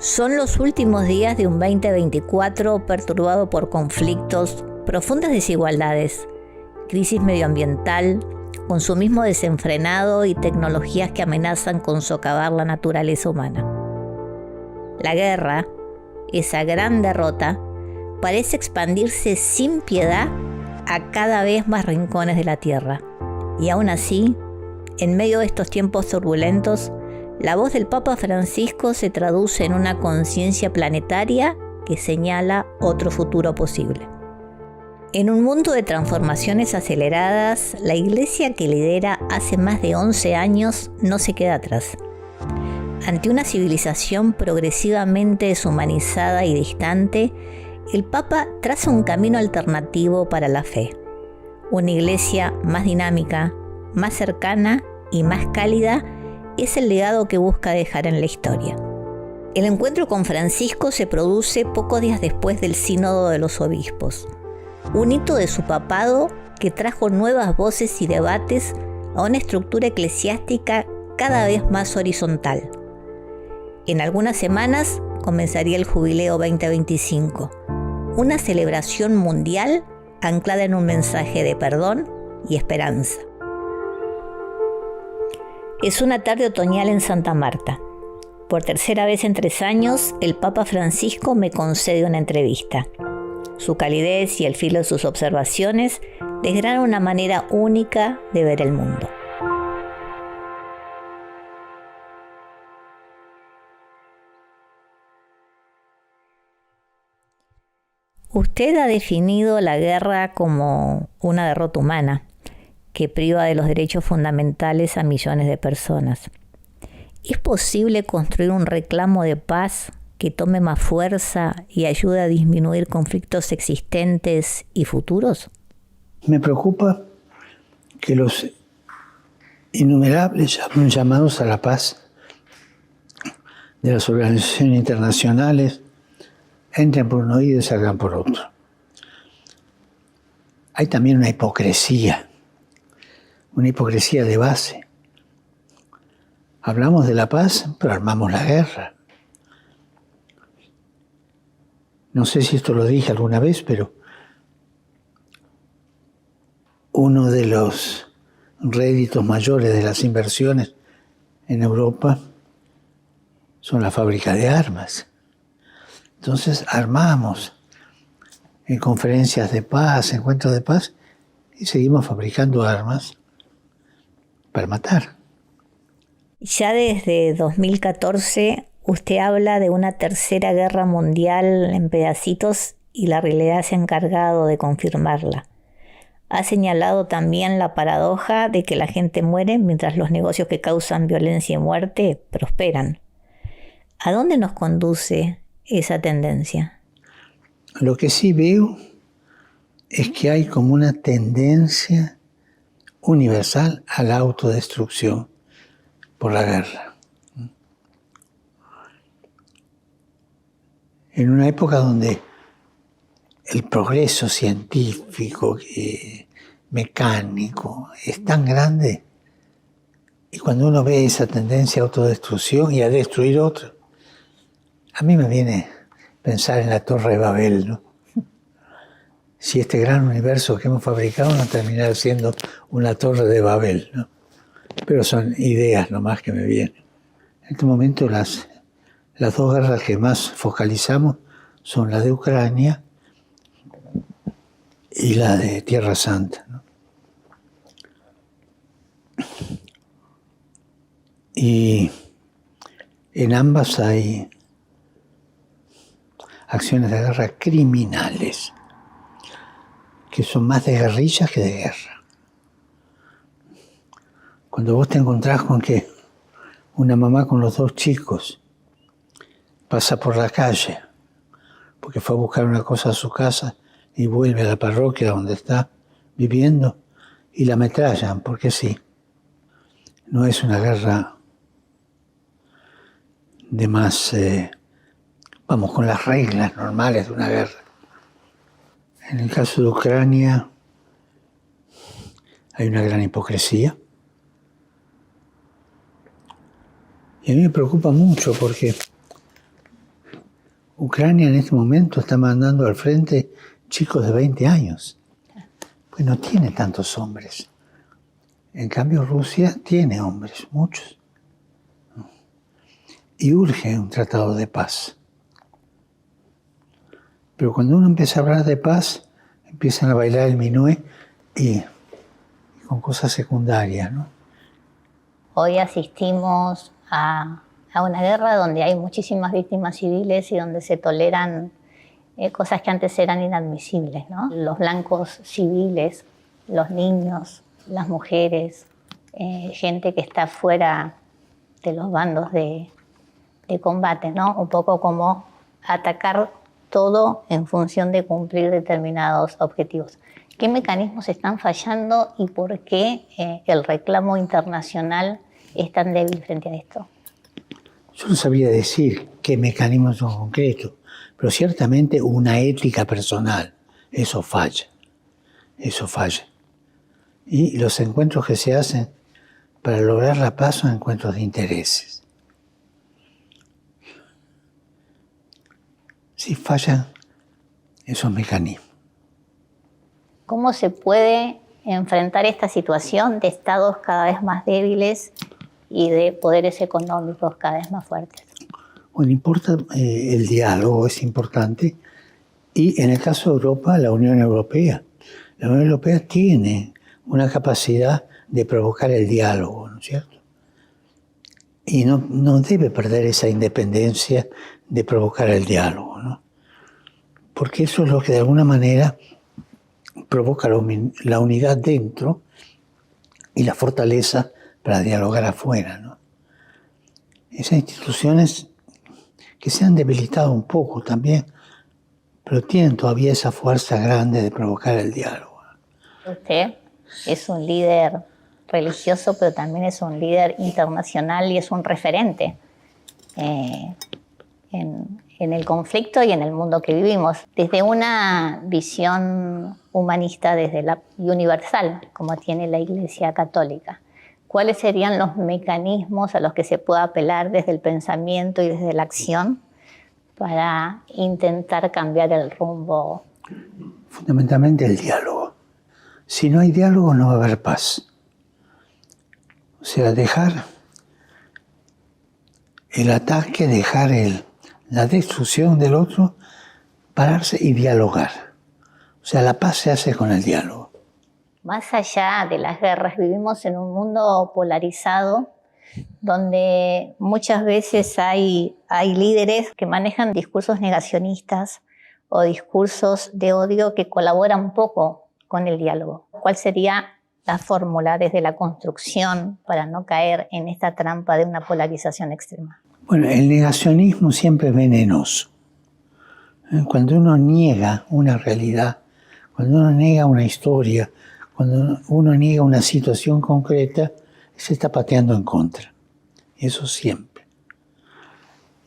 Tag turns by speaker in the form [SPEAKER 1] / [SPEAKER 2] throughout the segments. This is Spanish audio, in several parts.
[SPEAKER 1] Son los últimos días de un 2024 perturbado por conflictos, profundas desigualdades, crisis medioambiental, consumismo desenfrenado y tecnologías que amenazan con socavar la naturaleza humana. La guerra, esa gran derrota, parece expandirse sin piedad a cada vez más rincones de la Tierra. Y aún así, en medio de estos tiempos turbulentos, la voz del Papa Francisco se traduce en una conciencia planetaria que señala otro futuro posible. En un mundo de transformaciones aceleradas, la Iglesia que lidera hace más de 11 años no se queda atrás. Ante una civilización progresivamente deshumanizada y distante, el Papa traza un camino alternativo para la fe. Una Iglesia más dinámica, más cercana y más cálida es el legado que busca dejar en la historia. El encuentro con Francisco se produce pocos días después del Sínodo de los Obispos, un hito de su papado que trajo nuevas voces y debates a una estructura eclesiástica cada vez más horizontal. En algunas semanas comenzaría el Jubileo 2025, una celebración mundial anclada en un mensaje de perdón y esperanza. Es una tarde otoñal en Santa Marta. Por tercera vez en 3 años, el Papa Francisco me concede una entrevista. Su calidez y el filo de sus observaciones desgranan una manera única de ver el mundo. Usted ha definido la guerra como una derrota humana que priva de los derechos fundamentales a millones de personas. ¿Es posible construir un reclamo de paz que tome más fuerza y ayude a disminuir conflictos existentes y futuros?
[SPEAKER 2] Me preocupa que los innumerables llamados a la paz de las organizaciones internacionales entren por un oído y salgan por otro. Hay también una hipocresía de base. Hablamos de la paz, pero armamos la guerra. No sé si esto lo dije alguna vez, pero uno de los réditos mayores de las inversiones en Europa son las fábricas de armas. Entonces armamos en conferencias de paz, encuentros de paz, y seguimos fabricando armas para matar.
[SPEAKER 1] Ya desde 2014 usted habla de una tercera guerra mundial en pedacitos y la realidad se ha encargado de confirmarla. Ha señalado también la paradoja de que la gente muere mientras los negocios que causan violencia y muerte prosperan. ¿A dónde nos conduce esa tendencia?
[SPEAKER 2] Lo que sí veo es que hay como una tendencia universal a la autodestrucción por la guerra. En una época donde el progreso científico, mecánico, es tan grande, y cuando uno ve esa tendencia a autodestrucción y a destruir otro, a mí me viene pensar en la Torre de Babel, ¿no? Si este gran universo que hemos fabricado no terminara siendo una Torre de Babel, ¿no? Pero son ideas nomás que me vienen. En este momento las 2 guerras que más focalizamos son la de Ucrania y la de Tierra Santa, ¿no? Y en ambas hay acciones de guerra criminales, que son más de guerrillas que de guerra. Cuando vos te encontrás con que una mamá con los 2 chicos pasa por la calle porque fue a buscar una cosa a su casa y vuelve a la parroquia donde está viviendo y la ametrallan, porque sí, no es una guerra de más, vamos, con las reglas normales de una guerra. En el caso de Ucrania hay una gran hipocresía. Y a mí me preocupa mucho porque Ucrania en este momento está mandando al frente chicos de 20 años, pues no tiene tantos hombres. En cambio Rusia tiene hombres, muchos. Y urge un tratado de paz. Pero cuando uno empieza a hablar de paz, empiezan a bailar el minué y con cosas secundarias, ¿no?
[SPEAKER 1] Hoy asistimos a una guerra donde hay muchísimas víctimas civiles y donde se toleran cosas que antes eran inadmisibles, ¿no? Los blancos civiles, los niños, las mujeres, gente que está fuera de los bandos de combate, ¿no? Un poco como atacar todo en función de cumplir determinados objetivos. ¿Qué mecanismos están fallando y por qué el reclamo internacional es tan débil frente a esto?
[SPEAKER 2] Yo no sabría decir qué mecanismos son concretos, pero ciertamente una ética personal, eso falla. Y los encuentros que se hacen para lograr la paz son encuentros de intereses. Si fallan esos mecanismos.
[SPEAKER 1] ¿Cómo se puede enfrentar esta situación de estados cada vez más débiles y de poderes económicos cada vez más fuertes?
[SPEAKER 2] Bueno, importa el diálogo, es importante. Y en el caso de Europa, la Unión Europea. La Unión Europea tiene una capacidad de provocar el diálogo, ¿no es cierto? Y no debe perder esa independencia de provocar el diálogo, ¿no? Porque eso es lo que de alguna manera provoca la unidad dentro y la fortaleza para dialogar afuera, ¿no? Esas instituciones que se han debilitado un poco también, pero tienen todavía esa fuerza grande de provocar el diálogo.
[SPEAKER 1] Usted es un líder religioso, pero también es un líder internacional y es un referente en el conflicto y en el mundo que vivimos. Desde una visión humanista y universal, como tiene la Iglesia Católica, ¿cuáles serían los mecanismos a los que se puede apelar desde el pensamiento y desde la acción para intentar cambiar el rumbo?
[SPEAKER 2] Fundamentalmente el diálogo. Si no hay diálogo no va a haber paz. O sea, dejar el ataque, dejar la destrucción del otro, pararse y dialogar. O sea, la paz se hace con el diálogo.
[SPEAKER 1] Más allá de las guerras, vivimos en un mundo polarizado donde muchas veces hay líderes que manejan discursos negacionistas o discursos de odio que colaboran poco con el diálogo. ¿Cuál sería la fórmula desde la construcción para no caer en esta trampa de una polarización extrema?
[SPEAKER 2] Bueno, el negacionismo siempre es venenoso. Cuando uno niega una realidad, cuando uno niega una historia, cuando uno niega una situación concreta, se está pateando en contra. Eso siempre.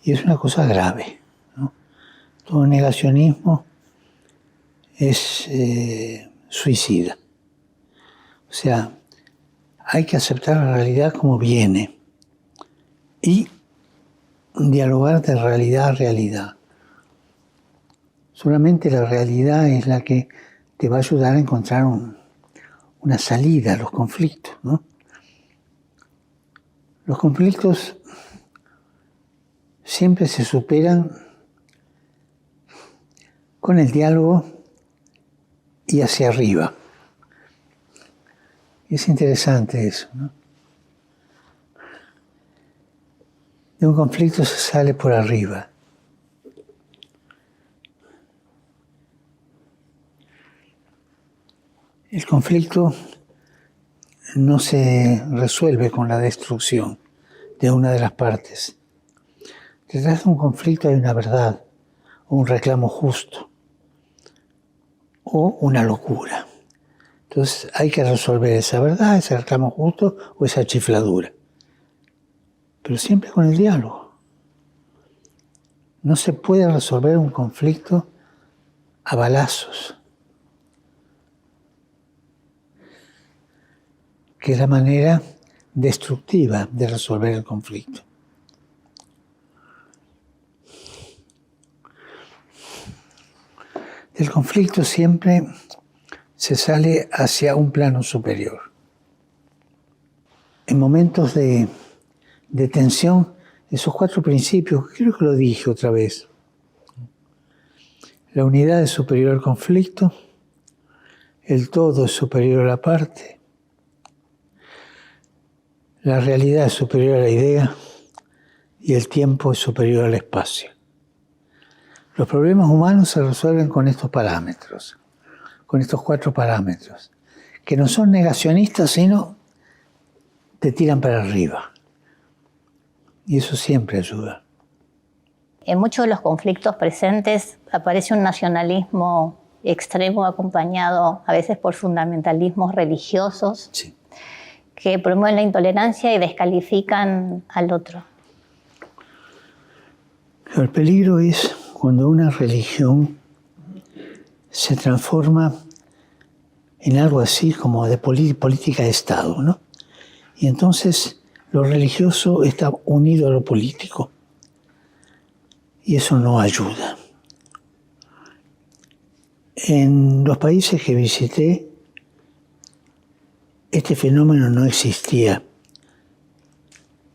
[SPEAKER 2] Y es una cosa grave, ¿no? Todo negacionismo es suicida. O sea, hay que aceptar la realidad como viene y dialogar de realidad a realidad. Solamente la realidad es la que te va a ayudar a encontrar una salida a los conflictos, ¿no? Los conflictos siempre se superan con el diálogo y hacia arriba. Es interesante eso, ¿no? De un conflicto se sale por arriba. El conflicto no se resuelve con la destrucción de una de las partes. Detrás de un conflicto hay una verdad, o un reclamo justo, o una locura. Entonces hay que resolver esa verdad, ese reclamo justo o esa chifladura. Pero siempre con el diálogo. No se puede resolver un conflicto a balazos, que es la manera destructiva de resolver el conflicto. Del conflicto siempre se sale hacia un plano superior. En momentos de tensión, esos 4 principios, creo que lo dije otra vez. La unidad es superior al conflicto, el todo es superior a la parte, la realidad es superior a la idea y el tiempo es superior al espacio. Los problemas humanos se resuelven con estos parámetros, con estos 4 parámetros, que no son negacionistas, sino te tiran para arriba. Y eso siempre ayuda.
[SPEAKER 1] En muchos de los conflictos presentes aparece un nacionalismo extremo acompañado a veces por fundamentalismos religiosos,
[SPEAKER 2] Sí.
[SPEAKER 1] Que promueven la intolerancia y descalifican al otro.
[SPEAKER 2] El peligro es cuando una religión se transforma en algo así como de política de Estado, ¿no? Y entonces lo religioso está unido a lo político. Y eso no ayuda. En los países que visité, este fenómeno no existía.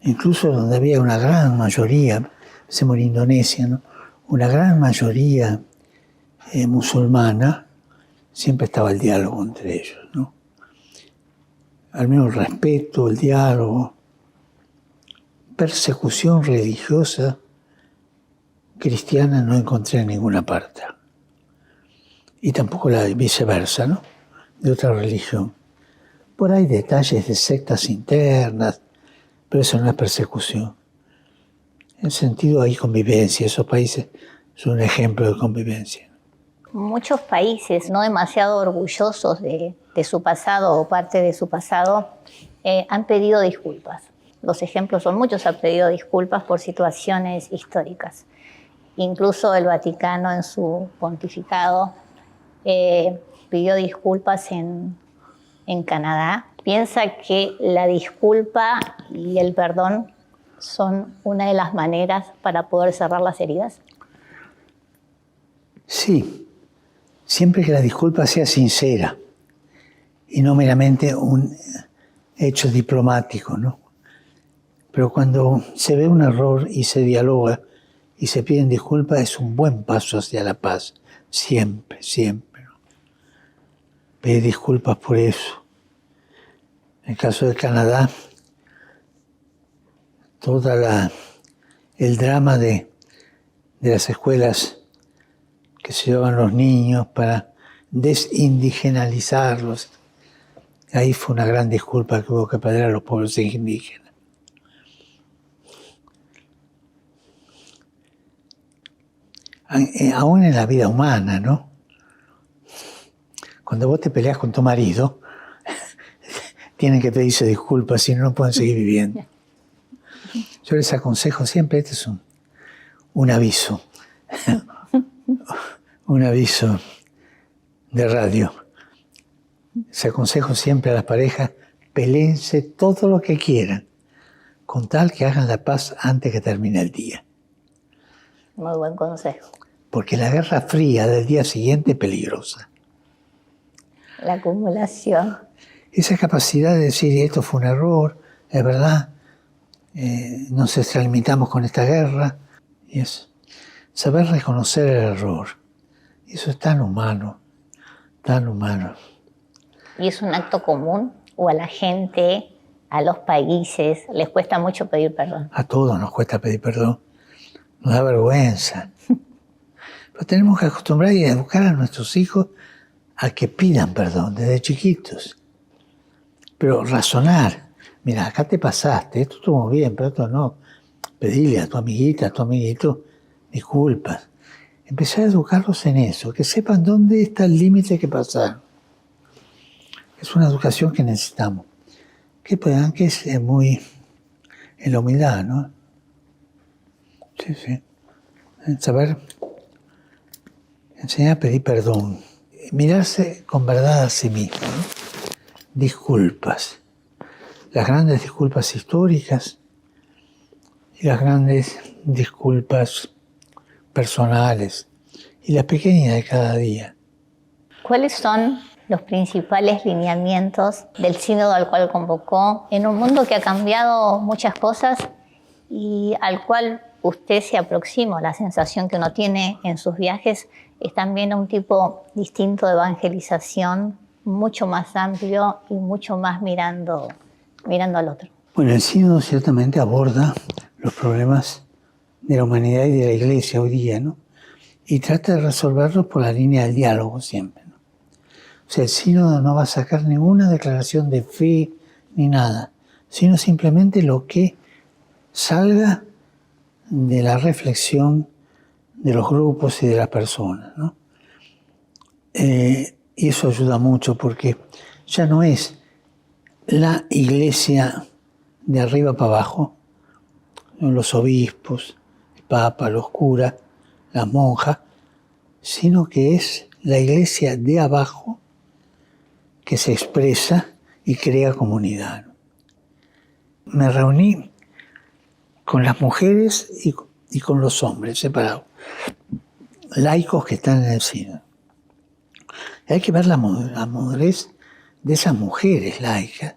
[SPEAKER 2] Incluso donde había una gran mayoría, pensemos en Indonesia, ¿no? Una gran mayoría musulmana, siempre estaba el diálogo entre ellos, ¿no? Al menos el respeto, el diálogo. Persecución religiosa cristiana no encontré en ninguna parte. Y tampoco la viceversa, ¿no? De otra religión. Por ahí detalles de sectas internas, pero eso no es persecución. En sentido hay convivencia, esos países son un ejemplo de convivencia.
[SPEAKER 1] Muchos países no demasiado orgullosos de su pasado o parte de su pasado han pedido disculpas. Los ejemplos son muchos, han pedido disculpas por situaciones históricas. Incluso el Vaticano en su pontificado pidió disculpas en Canadá. Piensa que la disculpa y el perdón son una de las maneras para poder cerrar las heridas.
[SPEAKER 2] Sí, siempre que la disculpa sea sincera y no meramente un hecho diplomático, ¿no? Pero cuando se ve un error y se dialoga y se piden disculpas, es un buen paso hacia la paz. Siempre, siempre, ¿no? Pedir disculpas por eso. En el caso de Canadá, todo el drama de las escuelas que se llevaban los niños para desindigenalizarlos, ahí fue una gran disculpa que hubo que pedir a los pueblos indígenas. Aún en la vida humana, ¿no? Cuando vos te peleas con tu marido, tienen que pedirse disculpas, si no, no pueden seguir viviendo. Yo les aconsejo siempre, este es un aviso, un aviso de radio. Les aconsejo siempre a las parejas, peléense todo lo que quieran, con tal que hagan la paz antes que termine el día.
[SPEAKER 1] Muy buen consejo.
[SPEAKER 2] Porque la guerra fría del día siguiente es peligrosa.
[SPEAKER 1] La acumulación.
[SPEAKER 2] Esa capacidad de decir, esto fue un error, es verdad, nos extralimitamos con esta guerra, y es saber reconocer el error. Eso es tan humano, tan humano.
[SPEAKER 1] ¿Y es un acto común? ¿O a la gente, a los países, les cuesta mucho pedir perdón?
[SPEAKER 2] A todos nos cuesta pedir perdón. Nos da vergüenza. Pero tenemos que acostumbrar y educar a nuestros hijos a que pidan perdón desde chiquitos. Pero razonar. Mira, acá te pasaste, esto estuvo bien, pero esto no. Pedile a tu amiguita, a tu amiguito, disculpas. Empezar a educarlos en eso, que sepan dónde está el límite que pasar. Es una educación que necesitamos. Que puedan, que es muy en la humildad, ¿no? Sí, sí. Saber enseñar a pedir perdón. Mirarse con verdad a sí mismo, ¿no? Disculpas. Las grandes disculpas históricas y las grandes disculpas personales y las pequeñas de cada día.
[SPEAKER 1] ¿Cuáles son los principales lineamientos del sínodo al cual convocó en un mundo que ha cambiado muchas cosas y al cual usted se aproxima? La sensación que uno tiene en sus viajes es también un tipo distinto de evangelización, mucho más amplio y mucho más mirando al otro.
[SPEAKER 2] Bueno, el sínodo ciertamente aborda los problemas de la humanidad y de la Iglesia hoy día, ¿no? Y trata de resolverlos por la línea del diálogo siempre, ¿no? O sea, el sínodo no va a sacar ninguna declaración de fe ni nada, sino simplemente lo que salga de la reflexión de los grupos y de las personas, ¿no? Y eso ayuda mucho porque ya no es la Iglesia de arriba para abajo, los obispos, el Papa, los curas, las monjas, sino que es la Iglesia de abajo que se expresa y crea comunidad. Me reuní con las mujeres y con los hombres separados, laicos que están en el sínodo. Hay que ver la madurez de esas mujeres laicas,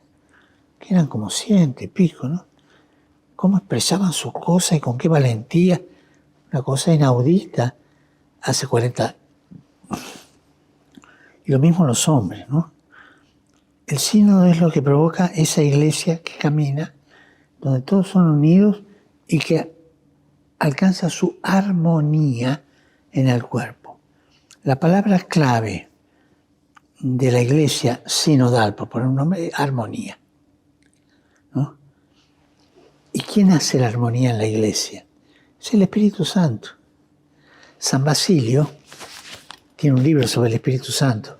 [SPEAKER 2] que eran como 100 y pico, ¿no? Cómo expresaban sus cosas y con qué valentía, una cosa inaudita hace 40 años. Y lo mismo los hombres, ¿no? El sínodo es lo que provoca esa iglesia que camina, donde todos son unidos y que alcanza su armonía en el cuerpo. La palabra clave de la iglesia sinodal, por poner un nombre, es armonía, ¿no? ¿Y quién hace la armonía en la iglesia? Es el Espíritu Santo. San Basilio tiene un libro sobre el Espíritu Santo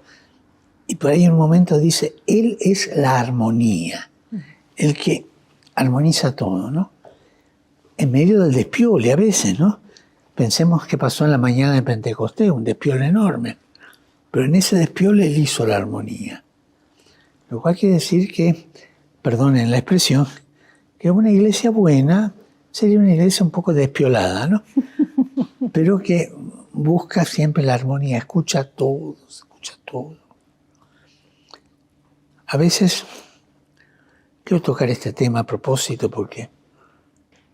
[SPEAKER 2] y por ahí en un momento dice, Él es la armonía, el que armoniza todo, ¿no? En medio del despiole a veces, ¿no? Pensemos qué pasó en la mañana de Pentecostés, un despiole enorme. Pero en ese despiole Él hizo la armonía. Lo cual quiere decir que, perdonen la expresión, que una iglesia buena sería una iglesia un poco despiolada, ¿no? Pero que busca siempre la armonía, escucha a todos, escucha todo. A veces, quiero tocar este tema a propósito porque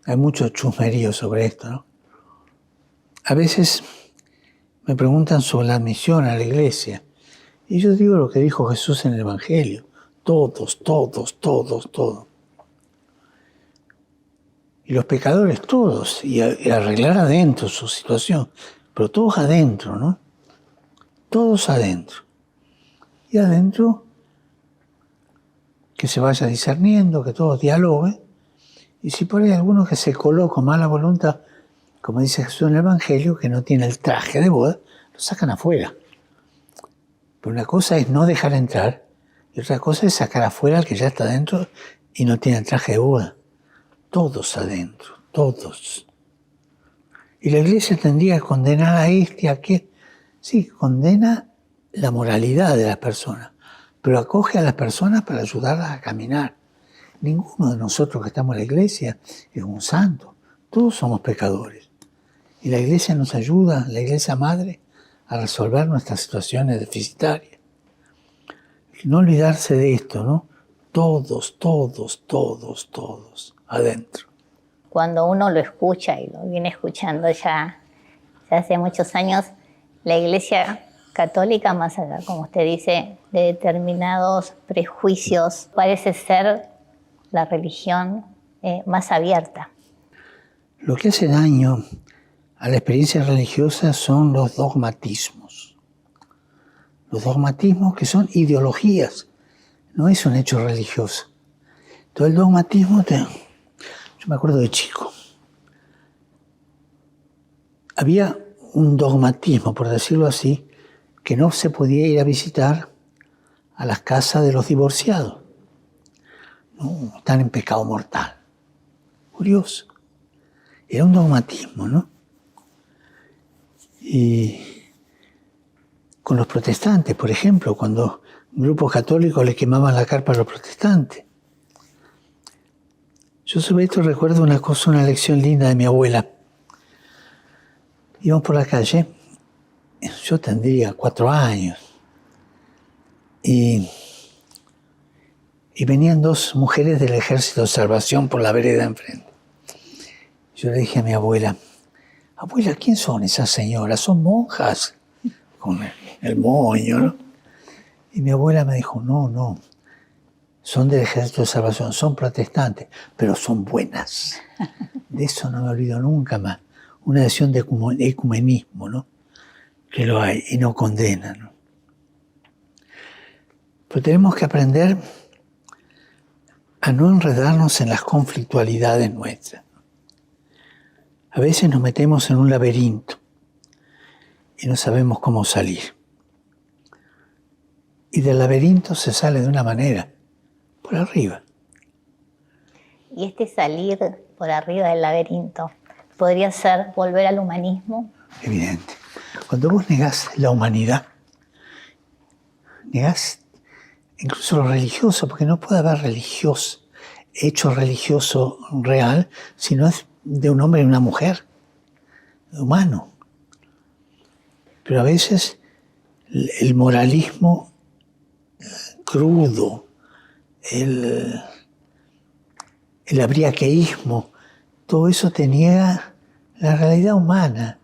[SPEAKER 2] hay mucho chusmerío sobre esto, ¿no? A veces me preguntan sobre la admisión a la iglesia y yo digo lo que dijo Jesús en el Evangelio, todos, todos, todos, todos. Y los pecadores todos, y arreglar adentro su situación, pero todos adentro, ¿no? Todos adentro. Y adentro que se vaya discerniendo, que todos dialoguen, y si por ahí alguno que se coló con mala voluntad, como dice Jesús en el Evangelio, que no tiene el traje de boda, lo sacan afuera. Pero una cosa es no dejar entrar, y otra cosa es sacar afuera al que ya está adentro y no tiene el traje de boda. Todos adentro, todos. Y la iglesia tendría que condenar a este y a aquel. Sí, condena la moralidad de las personas, pero acoge a las personas para ayudarlas a caminar. Ninguno de nosotros que estamos en la iglesia es un santo. Todos somos pecadores. Y la iglesia nos ayuda, la iglesia madre, a resolver nuestras situaciones deficitarias. No olvidarse de esto, ¿no? Todos, todos, todos, todos, adentro.
[SPEAKER 1] Cuando uno lo escucha, y lo viene escuchando ya hace muchos años, la Iglesia Católica, más allá, como usted dice, de determinados prejuicios, parece ser la religión más abierta.
[SPEAKER 2] Lo que hace daño a la experiencia religiosa son los dogmatismos. Los dogmatismos que son ideologías, no es un hecho religioso. Todo el dogmatismo, yo me acuerdo de chico, había un dogmatismo, por decirlo así, que no se podía ir a visitar a las casas de los divorciados. No, están en pecado mortal. Curioso. Era un dogmatismo, ¿no? Y con los protestantes, por ejemplo, cuando grupos católicos le quemaban la carpa a los protestantes. Yo sobre esto recuerdo una lección linda de mi abuela. Íbamos por la calle, yo tendría 4 años, Y venían dos mujeres del Ejército de Salvación por la vereda enfrente. Yo le dije a mi abuela, abuela, ¿quién son esas señoras? ¿Son monjas? Con el moño, ¿no? Y mi abuela me dijo, no, son del Ejército de Salvación, son protestantes, pero son buenas. De eso no me olvido nunca más. Una decisión de ecumenismo, ¿no? Que lo hay y no condena, ¿no? Pero tenemos que aprender a no enredarnos en las conflictualidades nuestras. A veces nos metemos en un laberinto y no sabemos cómo salir. Y del laberinto se sale de una manera, por arriba.
[SPEAKER 1] Y este salir por arriba del laberinto podría ser volver al humanismo.
[SPEAKER 2] Evidente. Cuando vos negás la humanidad, negás incluso lo religioso, porque no puede haber hecho religioso real si no es de un hombre y una mujer, humano. Pero a veces el moralismo crudo, el abriaqueísmo, todo eso te niega la realidad humana.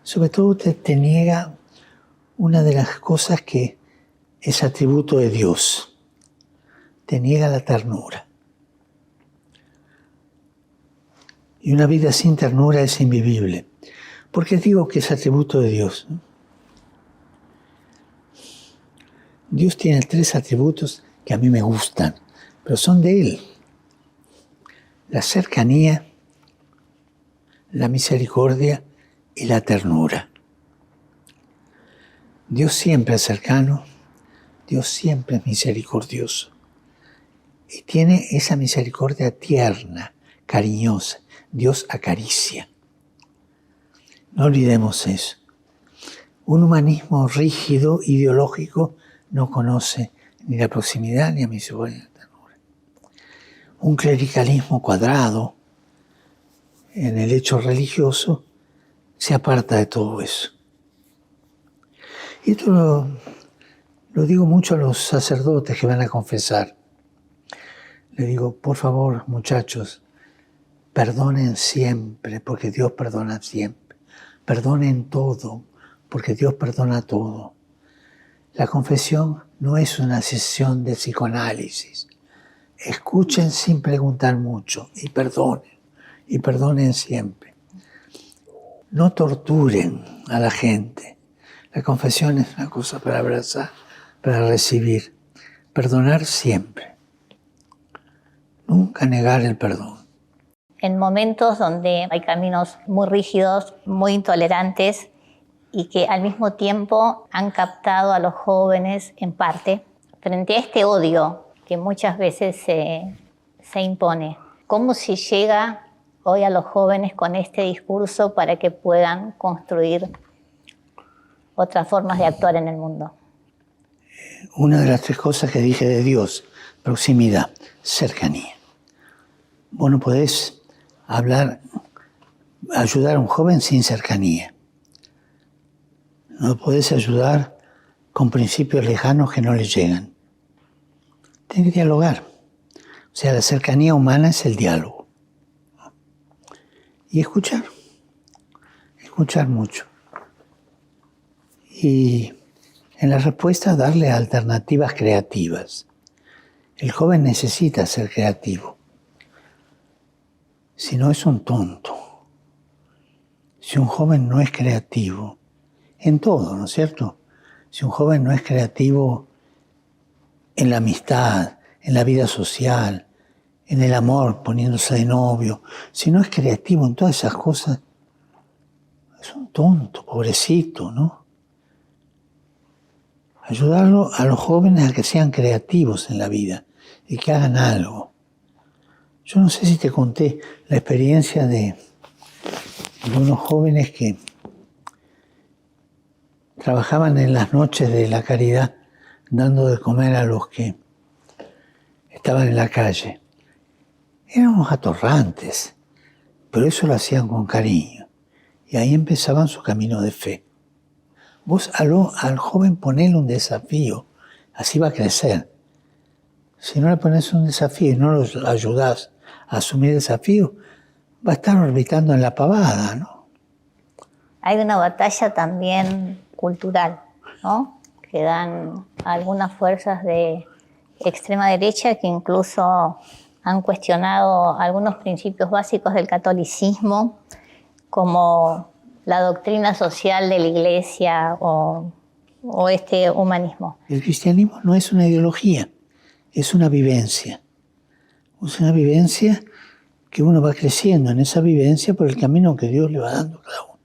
[SPEAKER 2] Sobre todo te niega una de las cosas que es atributo de Dios. Te niega la ternura. Y una vida sin ternura es invivible. ¿Por qué digo que es atributo de Dios? Dios tiene 3 atributos que a mí me gustan, pero son de Él. La cercanía, la misericordia y la ternura. Dios siempre es cercano, Dios siempre es misericordioso. Y tiene esa misericordia tierna, cariñosa. Dios acaricia. No olvidemos eso. Un humanismo rígido, ideológico, no conoce ni la proximidad ni la misericordia ni la ternura. Un clericalismo cuadrado, en el hecho religioso, se aparta de todo eso. Y esto lo digo mucho a los sacerdotes que van a confesar. Le digo, por favor, muchachos, perdonen siempre, porque Dios perdona siempre. Perdonen todo, porque Dios perdona todo. La confesión no es una sesión de psicoanálisis. Escuchen sin preguntar mucho y perdonen siempre. No torturen a la gente. La confesión es una cosa para abrazar, para recibir. Perdonar siempre. Nunca negar el perdón.
[SPEAKER 1] En momentos donde hay caminos muy rígidos, muy intolerantes y que al mismo tiempo han captado a los jóvenes en parte frente a este odio que muchas veces se impone. ¿Cómo se llega hoy a los jóvenes con este discurso para que puedan construir otras formas de actuar en el mundo?
[SPEAKER 2] Una de las 3 cosas que dije de Dios, proximidad, cercanía. Vos no podés ayudar a un joven sin cercanía. No podés ayudar con principios lejanos que no le llegan. Tenés que dialogar. O sea, la cercanía humana es el diálogo. Y escuchar mucho. Y en la respuesta darle alternativas creativas. El joven necesita ser creativo. Si no, es un tonto. Si un joven no es creativo, en todo, ¿no es cierto? Si un joven no es creativo en la amistad, en la vida social, en el amor, poniéndose de novio, si no es creativo en todas esas cosas, es un tonto, pobrecito, ¿no? Ayudarlo a los jóvenes a que sean creativos en la vida y que hagan algo. Yo no sé si te conté la experiencia de unos jóvenes que trabajaban en las noches de la caridad dando de comer a los que estaban en la calle. Eran unos atorrantes, pero eso lo hacían con cariño. Y ahí empezaban su camino de fe. Vos al joven ponele un desafío así va a crecer. Si no le pones un desafío y no lo ayudas a asumir el desafío, va a estar orbitando en la pavada, ¿no?
[SPEAKER 1] Hay una batalla también cultural, ¿no? Que dan algunas fuerzas de extrema derecha que incluso han cuestionado algunos principios básicos del catolicismo, como la doctrina social de la Iglesia o este humanismo.
[SPEAKER 2] El cristianismo no es una ideología, es una vivencia. Es una vivencia que uno va creciendo en esa vivencia por el camino que Dios le va dando a cada uno.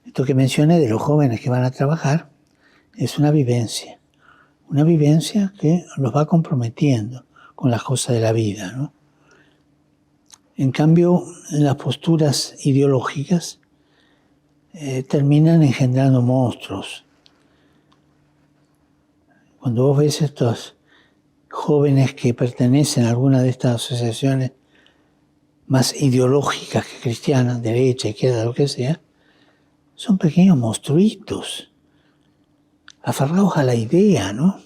[SPEAKER 2] Esto que mencioné de los jóvenes que van a trabajar es una vivencia que los va comprometiendo con las cosas de la vida, ¿no? En cambio, las posturas ideológicas terminan engendrando monstruos. Cuando vos ves estos jóvenes que pertenecen a alguna de estas asociaciones más ideológicas que cristianas, derecha, izquierda, lo que sea, son pequeños monstruitos, aferrados a la idea, ¿no?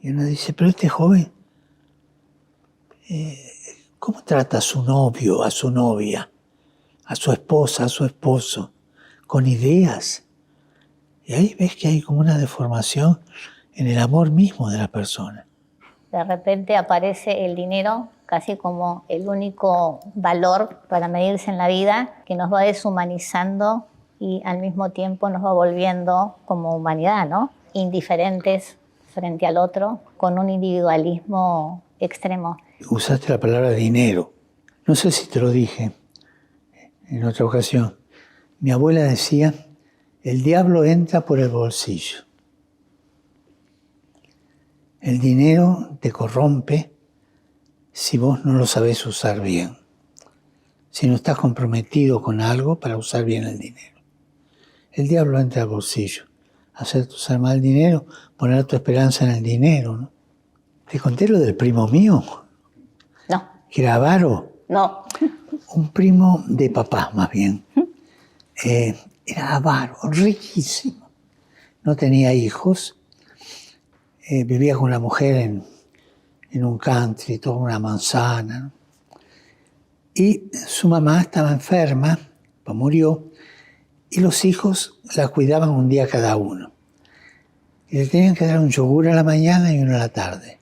[SPEAKER 2] Y uno dice, pero este joven, ¿cómo trata a su novio, a su novia, a su esposa, a su esposo, con ideas? Y ahí ves que hay como una deformación en el amor mismo de la persona.
[SPEAKER 1] De repente aparece el dinero casi como el único valor para medirse en la vida, que nos va deshumanizando y al mismo tiempo nos va volviendo como humanidad, ¿no? Indiferentes frente al otro, con un individualismo extremo.
[SPEAKER 2] Usaste la palabra dinero. No sé si te lo dije en otra ocasión. Mi abuela decía, el diablo entra por el bolsillo. El dinero te corrompe si vos no lo sabés usar bien. Si no estás comprometido con algo para usar bien el dinero. El diablo entra al bolsillo. Hacerte usar mal el dinero, poner tu esperanza en el dinero, ¿no? ¿Te conté lo del primo mío?
[SPEAKER 1] No.
[SPEAKER 2] Que era avaro.
[SPEAKER 1] No.
[SPEAKER 2] Un primo de papá, más bien. Era avaro, riquísimo. No tenía hijos. Vivía con una mujer en un country, toda una manzana, ¿no? Y su mamá estaba enferma, pues murió, y los hijos la cuidaban un día cada uno. Y le tenían que dar un yogur a la mañana y uno a la tarde.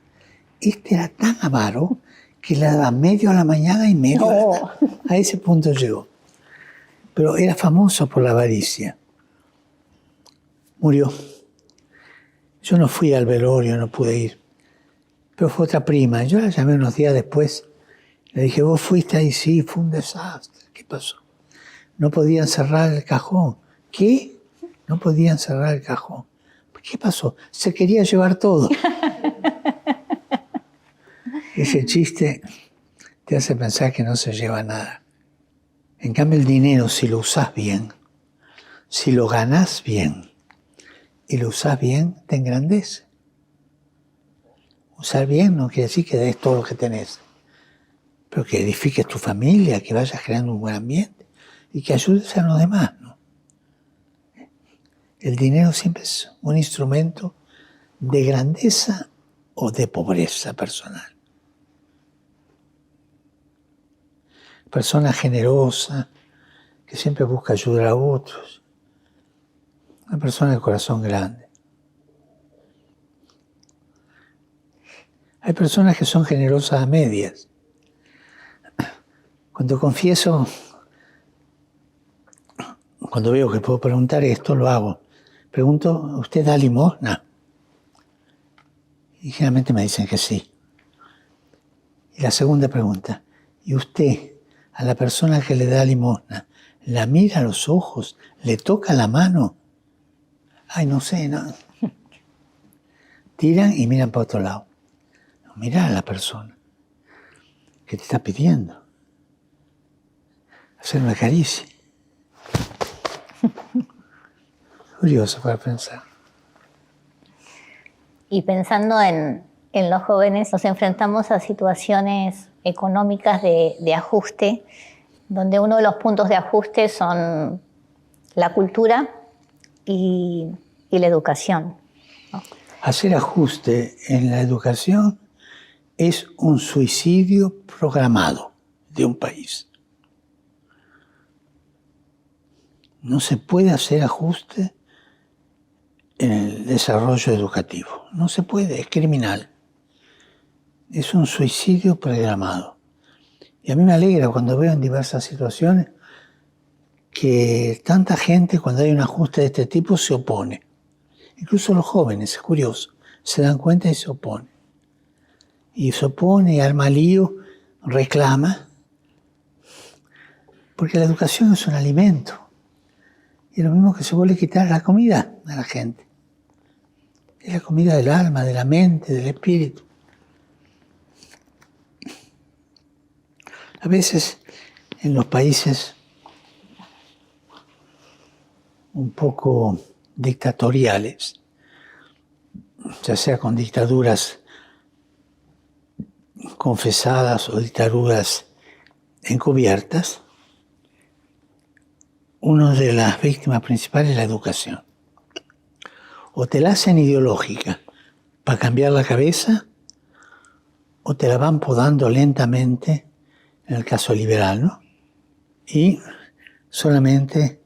[SPEAKER 2] Este era tan avaro que le daba medio a la mañana y medio a la tarde. A ese punto llegó. Pero era famoso por la avaricia. Murió. Yo no fui al velorio, no pude ir. Pero fue otra prima. Yo la llamé unos días después. Le dije, ¿vos fuiste ahí? Sí, fue un desastre. ¿Qué pasó? No podían cerrar el cajón. ¿Qué? No podían cerrar el cajón. ¿Qué pasó? Se quería llevar todo. Ese chiste te hace pensar que no se lleva nada. En cambio, el dinero, si lo usás bien, si lo ganás bien y lo usás bien, te engrandece. Usar bien no quiere decir que des todo lo que tenés, pero que edifiques tu familia, que vayas creando un buen ambiente y que ayudes a los demás, ¿no? El dinero siempre es un instrumento de grandeza o de pobreza personal. Persona generosa, que siempre busca ayudar a otros. Una persona de corazón grande. Hay personas que son generosas a medias. Cuando confieso, cuando veo que puedo preguntar esto, lo hago. Pregunto, ¿usted da limosna? Y generalmente me dicen que sí. Y la segunda pregunta, ¿y usted a la persona que le da limosna la mira a los ojos, le toca la mano? Ay, no sé, no. Tiran y miran para otro lado. No, mira a la persona que te está pidiendo. Hacer una caricia. Curioso para pensar.
[SPEAKER 1] Y pensando en los jóvenes, nos enfrentamos a situaciones económicas de ajuste, donde uno de los puntos de ajuste son la cultura y la educación.
[SPEAKER 2] Hacer ajuste en la educación es un suicidio programado de un país. No se puede hacer ajuste en el desarrollo educativo. No se puede, es criminal. Es un suicidio programado. Y a mí me alegra cuando veo en diversas situaciones que tanta gente, cuando hay un ajuste de este tipo, se opone. Incluso los jóvenes, es curioso, se dan cuenta y se oponen. Y se opone, y arma lío, reclama. Porque la educación es un alimento. Y lo mismo que se vuelve a quitar la comida a la gente. Es la comida del alma, de la mente, del espíritu. A veces en los países un poco dictatoriales, ya sea con dictaduras confesadas o dictaduras encubiertas, una de las víctimas principales es la educación. O te la hacen ideológica para cambiar la cabeza, o te la van podando lentamente, en el caso liberal, ¿no? Y solamente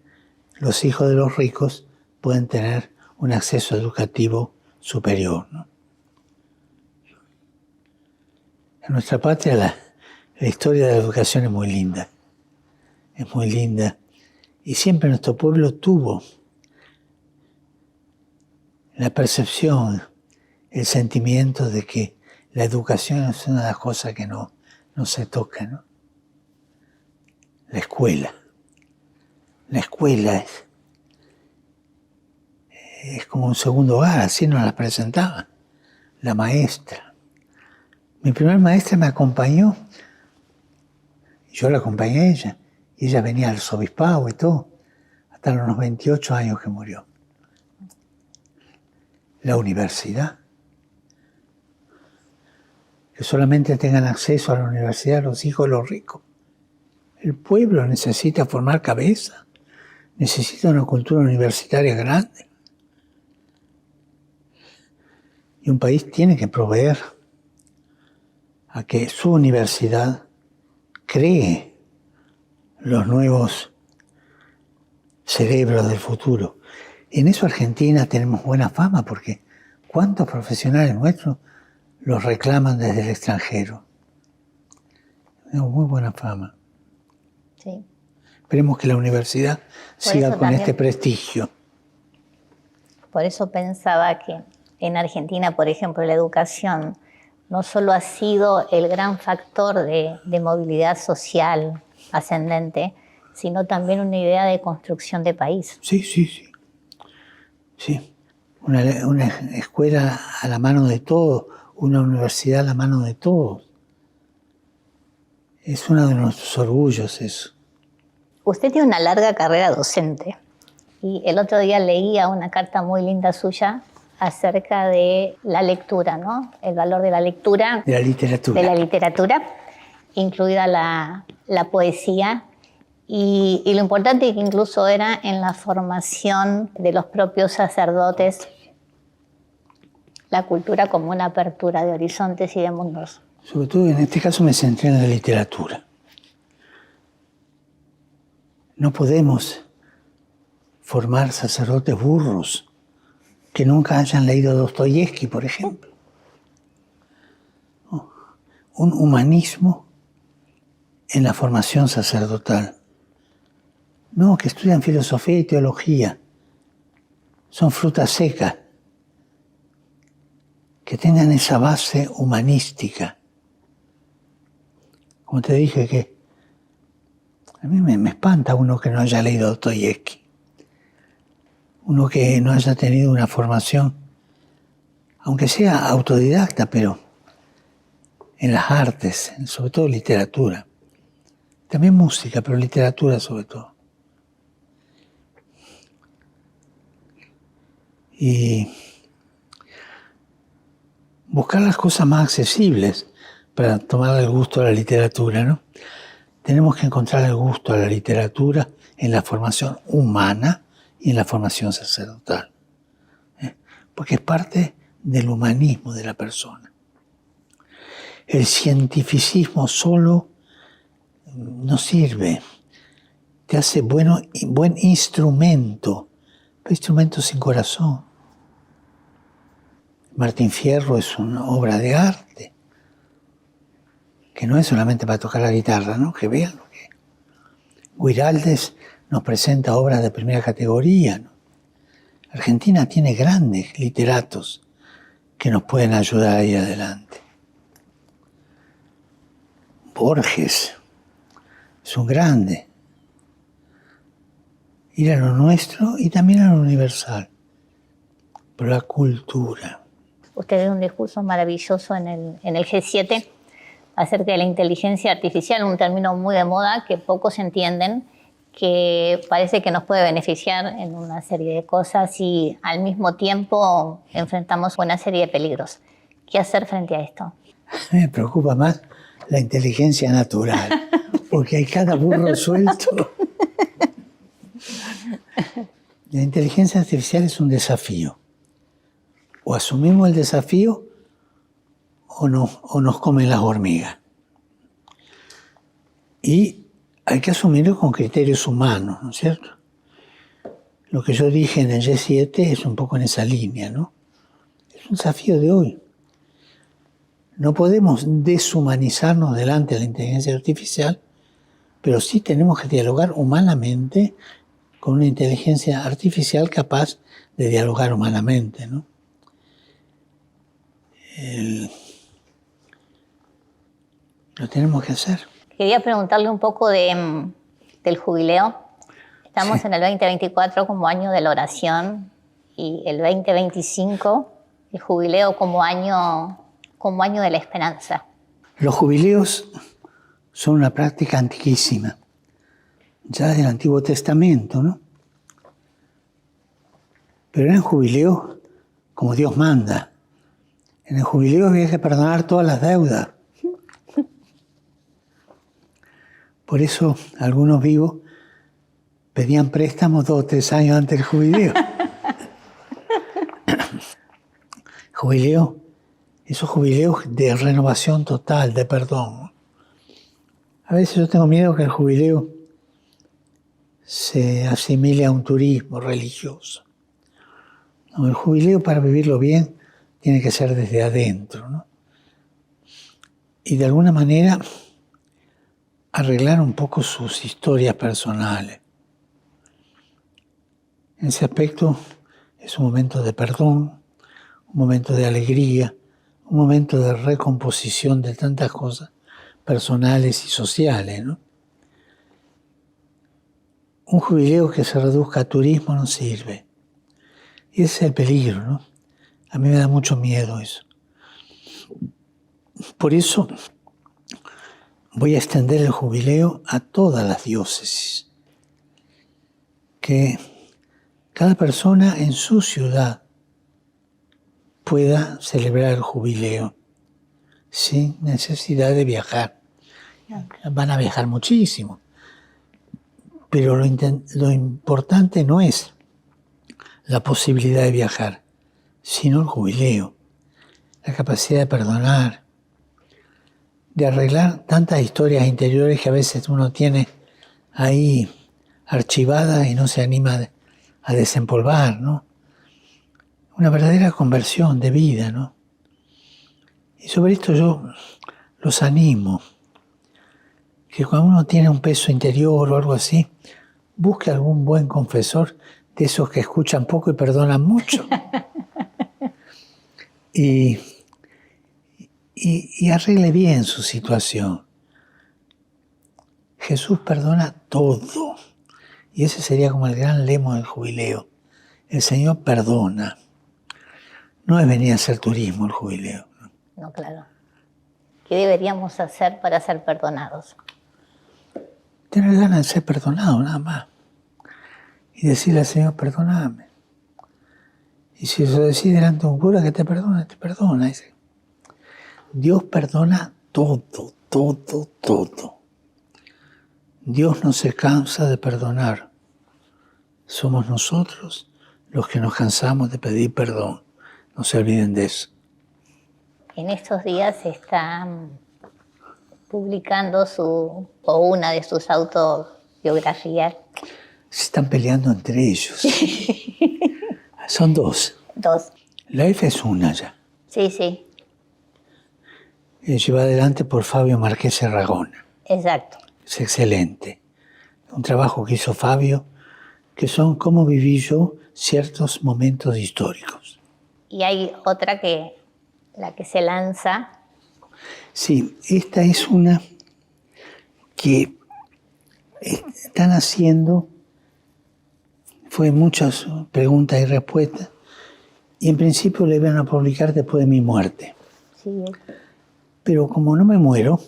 [SPEAKER 2] los hijos de los ricos pueden tener un acceso educativo superior, ¿no? En nuestra patria la historia de la educación es muy linda. Es muy linda. Y siempre nuestro pueblo tuvo la percepción, el sentimiento de que la educación es una de las cosas que no se toca, ¿no? La escuela. La escuela es como un segundo hogar, así nos la presentaba. La maestra. Mi primer maestra me acompañó. Yo la acompañé a ella. Y ella venía al arzobispado y todo. Hasta los 28 años que murió. La universidad. Que solamente tengan acceso a la universidad los hijos de los ricos. El pueblo necesita formar cabeza, necesita una cultura universitaria grande. Y un país tiene que proveer a que su universidad cree los nuevos cerebros del futuro. En eso Argentina tenemos buena fama porque ¿cuántos profesionales nuestros los reclaman desde el extranjero? Tenemos muy buena fama.
[SPEAKER 1] Sí.
[SPEAKER 2] Esperemos que la universidad siga con este prestigio.
[SPEAKER 1] Por eso pensaba que en Argentina, por ejemplo, la educación no solo ha sido el gran factor de movilidad social ascendente, sino también una idea de construcción de país.
[SPEAKER 2] Sí. Sí. Una escuela a la mano de todos, una universidad a la mano de todos. Es uno de nuestros orgullos eso.
[SPEAKER 1] Usted tiene una larga carrera docente y el otro día leía una carta muy linda suya acerca de la lectura, ¿no? El valor de la lectura.
[SPEAKER 2] De la literatura.
[SPEAKER 1] De la literatura, incluida la poesía. Y lo importante que incluso era en la formación de los propios sacerdotes, la cultura como una apertura de horizontes y de mundos.
[SPEAKER 2] Sobre todo en este caso me centré en la literatura. No podemos formar sacerdotes burros que nunca hayan leído Dostoyevsky, por ejemplo. Un humanismo en la formación sacerdotal. No, que estudian filosofía y teología. Son frutas secas. Que tengan esa base humanística. Como te dije que a mí me espanta uno que no haya leído Dostoyevsky. Uno que no haya tenido una formación, aunque sea autodidacta, pero en las artes, sobre todo literatura. También música, pero literatura sobre todo. Y buscar las cosas más accesibles para tomar el gusto a la literatura, ¿no? Tenemos que encontrar el gusto a la literatura en la formación humana y en la formación sacerdotal. porque es parte del humanismo de la persona. El cientificismo solo no sirve, te hace buen instrumento, pero instrumento sin corazón. Martín Fierro es una obra de arte, que no es solamente para tocar la guitarra, ¿no? Que vean lo que es. Guiraldes nos presenta obras de primera categoría, ¿no? Argentina tiene grandes literatos que nos pueden ayudar a ir adelante. Borges es un grande. Ir a lo nuestro y también a lo universal, por la cultura.
[SPEAKER 1] Usted dio un discurso maravilloso en el G7 acerca de la inteligencia artificial, un término muy de moda que pocos entienden, que parece que nos puede beneficiar en una serie de cosas y al mismo tiempo enfrentamos una serie de peligros. ¿Qué hacer frente a esto?
[SPEAKER 2] Me preocupa más la inteligencia natural, porque hay cada burro suelto. La inteligencia artificial es un desafío. O asumimos el desafío o nos comen las hormigas. Y hay que asumirlo con criterios humanos, ¿no es cierto? Lo que yo dije en el G7 es un poco en esa línea, ¿no? Es un desafío de hoy. No podemos deshumanizarnos delante de la inteligencia artificial, pero sí tenemos que dialogar humanamente con una inteligencia artificial capaz de dialogar humanamente, ¿no? Lo tenemos que hacer.
[SPEAKER 1] Quería preguntarle un poco del jubileo. Estamos en el 2024 como año de la oración y el 2025 el jubileo como año de la esperanza.
[SPEAKER 2] Los jubileos son una práctica antiquísima, ya del Antiguo Testamento, ¿no? Pero eran jubileos como Dios manda. En el jubileo había que perdonar todas las deudas. Por eso algunos vivos pedían préstamos 2 o 3 años antes del jubileo. Jubileo, esos jubileos de renovación total, de perdón. A veces yo tengo miedo que el jubileo se asimile a un turismo religioso. No, el jubileo, para vivirlo bien, tiene que ser desde adentro, ¿no? Y de alguna manera arreglar un poco sus historias personales. En ese aspecto es un momento de perdón, un momento de alegría, un momento de recomposición de tantas cosas personales y sociales, ¿no? Un jubileo que se reduzca a turismo no sirve. Y ese es el peligro, ¿no? A mí me da mucho miedo eso. Por eso voy a extender el jubileo a todas las diócesis. Que cada persona en su ciudad pueda celebrar el jubileo sin necesidad de viajar. Van a viajar muchísimo. Pero lo importante no es la posibilidad de viajar, sino el jubileo, la capacidad de perdonar, de arreglar tantas historias interiores que a veces uno tiene ahí archivadas y no se anima a desempolvar, ¿no? Una verdadera conversión de vida, ¿no? Y sobre esto yo los animo, que cuando uno tiene un peso interior o algo así, busque algún buen confesor de esos que escuchan poco y perdonan mucho. Y arregle bien su situación. Jesús perdona todo. Y ese sería como el gran lema del jubileo. El Señor perdona. No es venir a hacer turismo el jubileo.
[SPEAKER 1] No, claro. ¿Qué deberíamos hacer para ser perdonados?
[SPEAKER 2] Tener ganas de ser perdonado, nada más. Y decirle al Señor, perdóname. Y si eso decís delante de un cura que te perdona, te perdona. Dios perdona todo, todo, todo. Dios no se cansa de perdonar. Somos nosotros los que nos cansamos de pedir perdón. No se olviden de eso.
[SPEAKER 1] En estos días se está publicando una de sus autobiografías.
[SPEAKER 2] Se están peleando entre ellos. Son dos.
[SPEAKER 1] Dos.
[SPEAKER 2] Life es una ya.
[SPEAKER 1] Sí, sí.
[SPEAKER 2] Lleva adelante por Fabio Marchese Ragona.
[SPEAKER 1] Exacto.
[SPEAKER 2] Es excelente. Un trabajo que hizo Fabio, que son cómo viví yo ciertos momentos históricos.
[SPEAKER 1] Y hay otra la que se lanza.
[SPEAKER 2] Sí, esta es una que están haciendo, fue muchas preguntas y respuestas, y en principio la iban a publicar después de mi muerte.
[SPEAKER 1] Sí.
[SPEAKER 2] Pero como no me muero,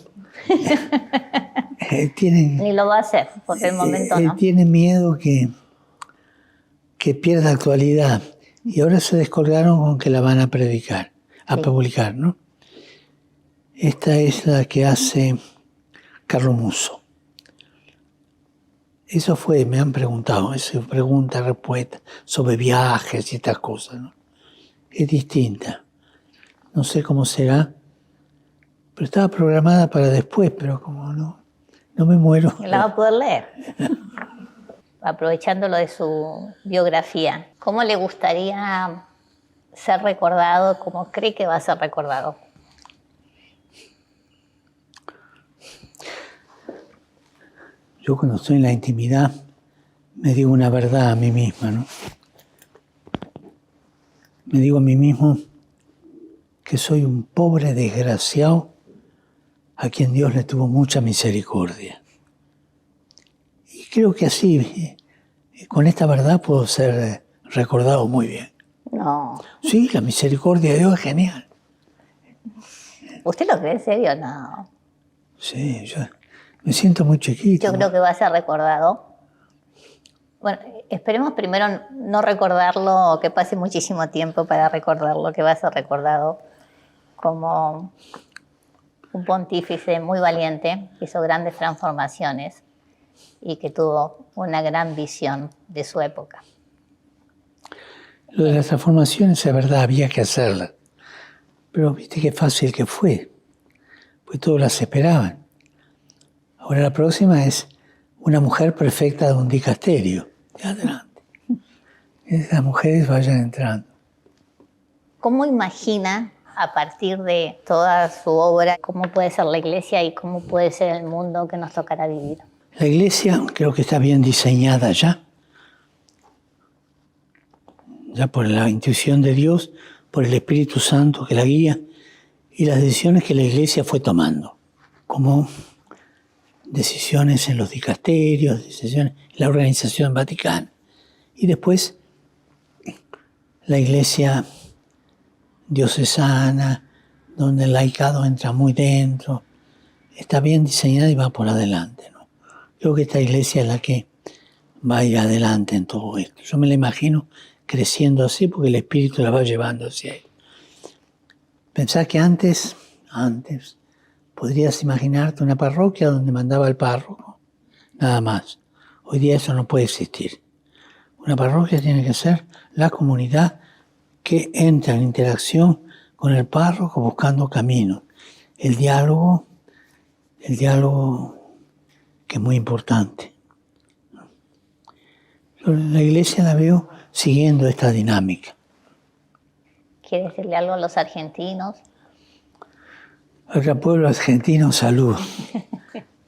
[SPEAKER 1] Ni lo va a hacer, por el momento no.
[SPEAKER 2] Tienen miedo que pierda actualidad. Y ahora se descolgaron con que la van a publicar, ¿no? Esta es la que hace Carlo Musso. Eso fue, me han preguntado, eso pregunta, respuesta, sobre viajes y estas cosas, ¿no? Es distinta. No sé cómo será, pero estaba programada para después, pero como no me muero.
[SPEAKER 1] La va a poder leer. Aprovechando lo de su biografía, ¿cómo le gustaría ser recordado? ¿Cómo cree que va a ser recordado?
[SPEAKER 2] Yo cuando estoy en la intimidad me digo una verdad a mí misma, ¿no? Me digo a mí mismo que soy un pobre desgraciado a quien Dios le tuvo mucha misericordia. Y creo que así, con esta verdad puedo ser recordado muy bien.
[SPEAKER 1] No.
[SPEAKER 2] Sí, la misericordia de Dios es genial.
[SPEAKER 1] ¿Usted lo cree en serio? No.
[SPEAKER 2] Sí, yo me siento muy chiquito.
[SPEAKER 1] Yo creo que va a ser recordado. Bueno, esperemos primero no recordarlo, que pase muchísimo tiempo para recordarlo, que va a ser recordado como un pontífice muy valiente, que hizo grandes transformaciones y que tuvo una gran visión de su época.
[SPEAKER 2] Lo de las transformaciones, es verdad, había que hacerlas. Pero viste qué fácil que fue, pues todos las esperaban. Ahora la próxima es una mujer perfecta de un dicasterio. Ya adelante. Las mujeres vayan entrando.
[SPEAKER 1] ¿Cómo imagina, a partir de toda su obra, cómo puede ser la Iglesia y cómo puede ser el mundo que nos tocará vivir?
[SPEAKER 2] La Iglesia creo que está bien diseñada ya por la intuición de Dios, por el Espíritu Santo que la guía y las decisiones que la Iglesia fue tomando, como decisiones en los dicasterios, decisiones en la organización vaticana. Y después la Iglesia diocesana, donde el laicado entra muy dentro, está bien diseñada y va por adelante, ¿no? Creo que esta Iglesia es la que va a ir adelante en todo esto. Yo me la imagino creciendo así porque el Espíritu la va llevando hacia él. Pensá que antes podrías imaginarte una parroquia donde mandaba el párroco, nada más. Hoy día eso no puede existir. Una parroquia tiene que ser la comunidad que entra en interacción con el párroco buscando caminos. El diálogo que es muy importante. La Iglesia la veo siguiendo esta dinámica.
[SPEAKER 1] ¿Quiere decirle algo a los argentinos?
[SPEAKER 2] Al pueblo argentino, salud.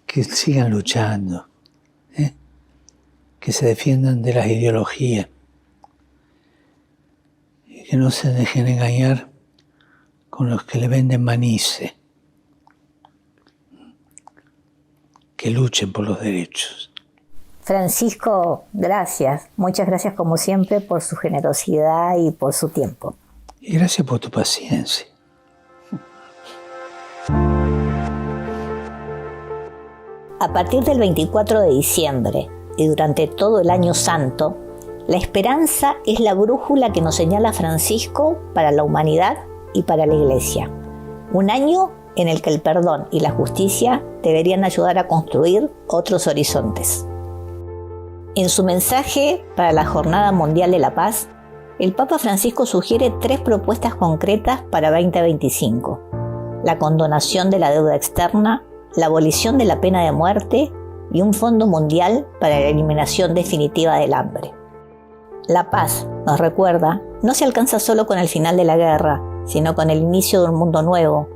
[SPEAKER 2] Que sigan luchando. Que se defiendan de las ideologías. Y que no se dejen engañar con los que le venden manice. Que luchen por los derechos.
[SPEAKER 1] Francisco, gracias. Muchas gracias como siempre por su generosidad y por su tiempo.
[SPEAKER 2] Y gracias por tu paciencia.
[SPEAKER 1] A partir del 24 de diciembre y durante todo el año santo, la esperanza es la brújula que nos señala Francisco para la humanidad y para la Iglesia. Un año en el que el perdón y la justicia deberían ayudar a construir otros horizontes. En su mensaje para la Jornada Mundial de la Paz, el Papa Francisco sugiere 3 propuestas concretas para 2025: la condonación de la deuda externa, la abolición de la pena de muerte y un fondo mundial para la eliminación definitiva del hambre. La paz, nos recuerda, no se alcanza solo con el final de la guerra, sino con el inicio de un mundo nuevo,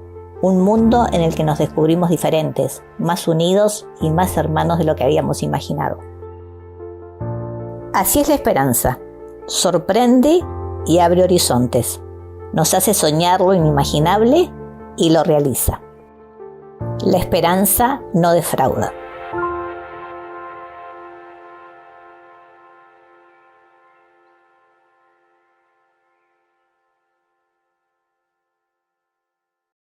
[SPEAKER 1] un mundo en el que nos descubrimos diferentes, más unidos y más hermanos de lo que habíamos imaginado. Así es la esperanza. Sorprende y abre horizontes. Nos hace soñar lo inimaginable y lo realiza. La esperanza no defrauda.